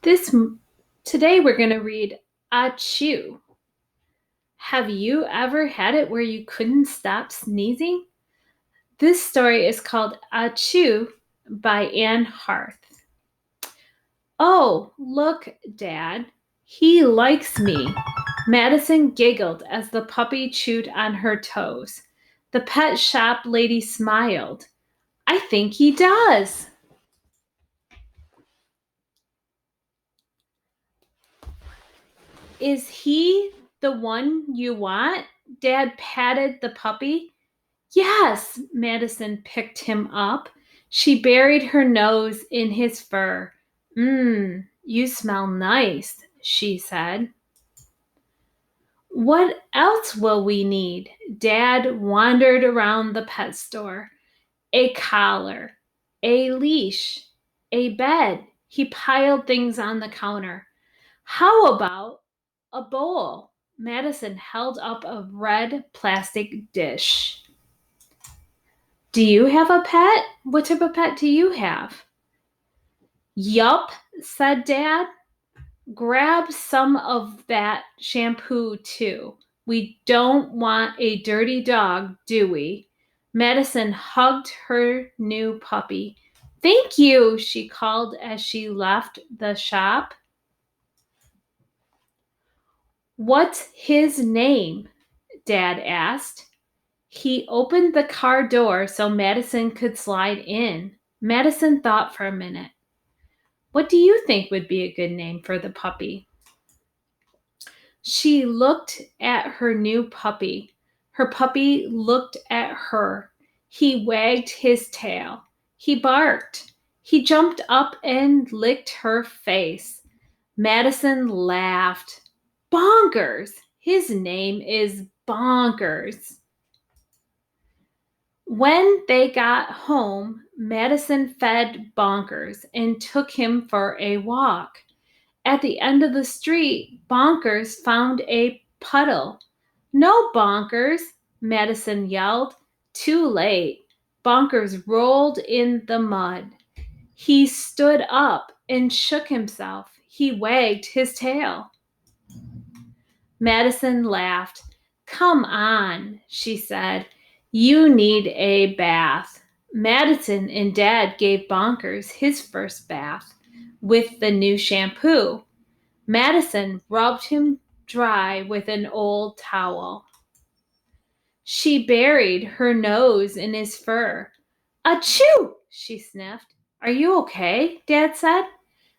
This Today we're going to read Achoo. Have you ever had it where you couldn't stop sneezing? This story is called Achoo by Anne Harth. Oh, look, Dad. He likes me. Madison giggled as the puppy chewed on her toes. The pet shop lady smiled. I think he does. Is he the one you want? Dad patted the puppy. Yes, Madison picked him up. She buried her nose in his fur. You smell nice, she said. What else will we need? Dad wandered around the pet store. A collar, a leash, a bed. He piled things on the counter. How about a bowl? Madison held up a red plastic dish. Do you have a pet? What type of pet do you have? Yup, said Dad. Grab some of that shampoo too. We don't want a dirty dog, do we? Madison hugged her new puppy. Thank you, she called as she left the shop. What's his name? Dad asked. He opened the car door so Madison could slide in. Madison thought for a minute. What do you think would be a good name for the puppy? She looked at her new puppy. Her puppy looked at her. He wagged his tail. He barked. He jumped up and licked her face. Madison laughed. Bonkers! His name is Bonkers. When they got home, Madison fed Bonkers and took him for a walk. At the end of the street, Bonkers found a puddle. No, Bonkers, Madison yelled. Too late. Bonkers rolled in the mud. He stood up and shook himself. He wagged his tail. Madison laughed. Come on, she said. You need a bath. Madison and Dad gave Bonkers his first bath with the new shampoo. Madison rubbed him dry with an old towel. She buried her nose in his fur. Achoo! She sniffed. Are you okay? Dad said.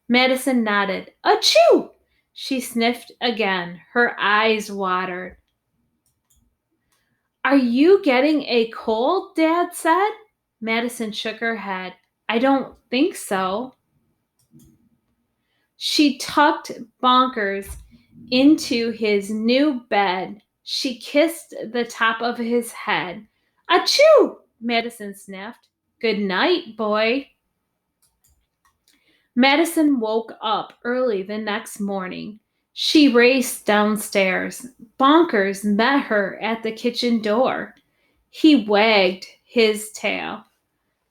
Madison nodded. Achoo! She sniffed again. Her eyes watered. Are you getting a cold? Dad said. Madison shook her head. I don't think so. She tucked Bonkers into his new bed. She kissed the top of his head. Achoo! Madison sniffed. Good night, boy. Madison woke up early the next morning. She raced downstairs. Bonkers met her at the kitchen door. He wagged his tail.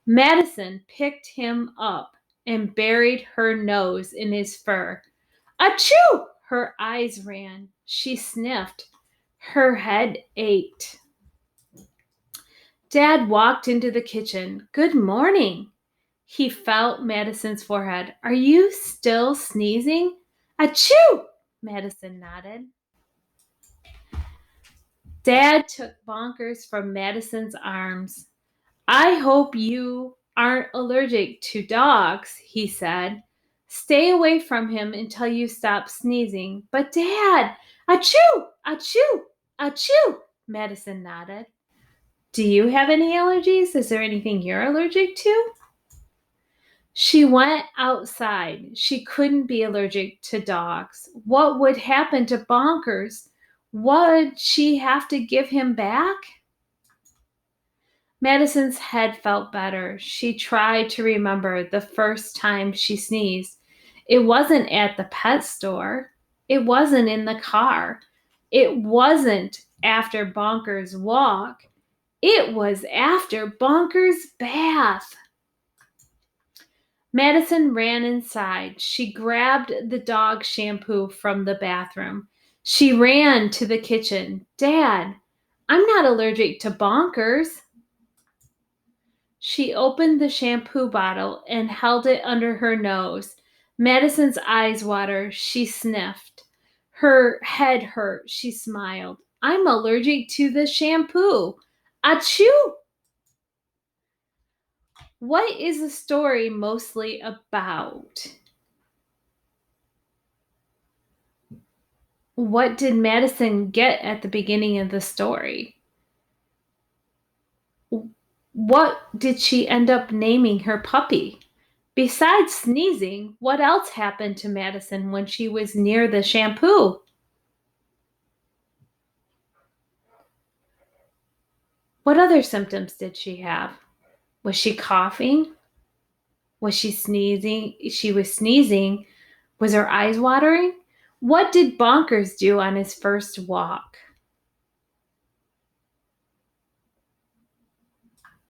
Madison picked him up and buried her nose in his fur. Achoo! Her eyes ran. She sniffed. Her head ached. Dad walked into the kitchen. Good morning. He felt Madison's forehead. Are you still sneezing? Achoo! Madison nodded. Dad took Bonkers from Madison's arms. I hope you aren't allergic to dogs, he said. Stay away from him until you stop sneezing. But Dad, achoo, achoo, achoo, Madison nodded. Do you have any allergies? Is there anything you're allergic to? She went outside. She couldn't be allergic to dogs. What would happen to Bonkers? Would she have to give him back? Madison's head felt better. She tried to remember the first time she sneezed. It wasn't at the pet store. It wasn't in the car. It wasn't after Bonker's walk. It was after Bonker's bath. Madison ran inside. She grabbed the dog shampoo from the bathroom. She ran to the kitchen. Dad, I'm not allergic to bonkers. She opened the shampoo bottle and held it under her nose. Madison's eyes watered. She sniffed. Her head hurt. She smiled. I'm allergic to the shampoo. Achoo! What is the story mostly about? What did Madison get at the beginning of the story? What did she end up naming her puppy? Besides sneezing, what else happened to Madison when she was near the shampoo? What other symptoms did she have? Was she coughing? Was she sneezing? She was sneezing. Was her eyes watering? What did Bonkers do on his first walk?